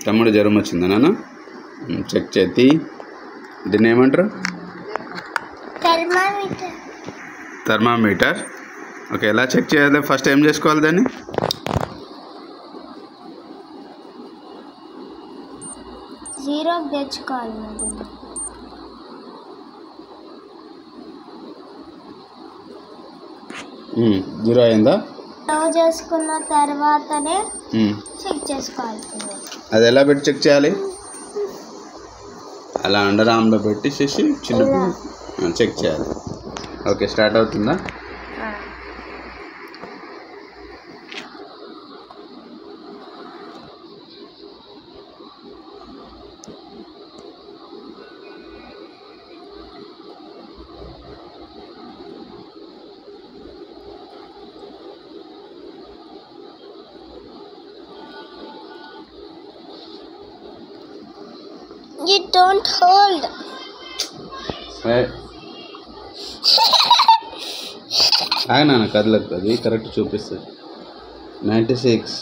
తమ్ముడు జ్వరం వచ్చిందా నాన్న? చెక్ చేతి. దీన్ని ఏమంటారు? థర్మామీటర్. ఓకే, ఎలా చెక్ చేయాలి? ఫస్ట్ ఏం చేసుకోవాలి దాన్ని? జీరో తెచ్చుకోవాలి. జీరో అయిందా? స్టవ్ చేసుకున్న తర్వాతనే చెక్ చేసుకోవాలి. అది ఎలా పెట్టి చెక్ చేయాలి? అలా అండర్ ఆర్మ్లో పెట్టేసేసి చిన్న చెక్ చేయాలి. ఓకే, స్టార్ట్ అవుతుందా? You don't hold. నాన్న కదలకు, అది కరెక్ట్ చూపిస్తుంది. 96.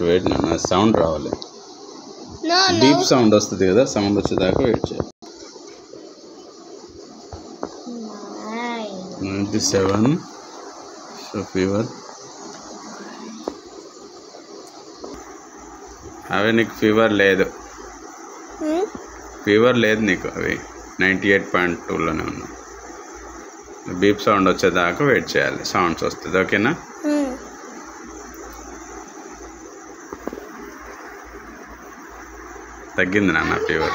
వెయిట్ నాన్న, సౌండ్ రావాలి. డీప్ సౌండ్ వస్తుంది కదా, సౌండ్ వచ్చేదాకా వెయిట్ చేయాలి. 97. సో ఫీవర్ అవి నీకు ఫీవర్ లేదు నీకు. అవి 98.2లోనే ఉన్నావు. బీప్ సౌండ్ వచ్చేదాకా వెయిట్ చేయాలి. సౌండ్స్ వస్తుంది. ఓకేనా? తగ్గింది నాన్న ఫీవర్.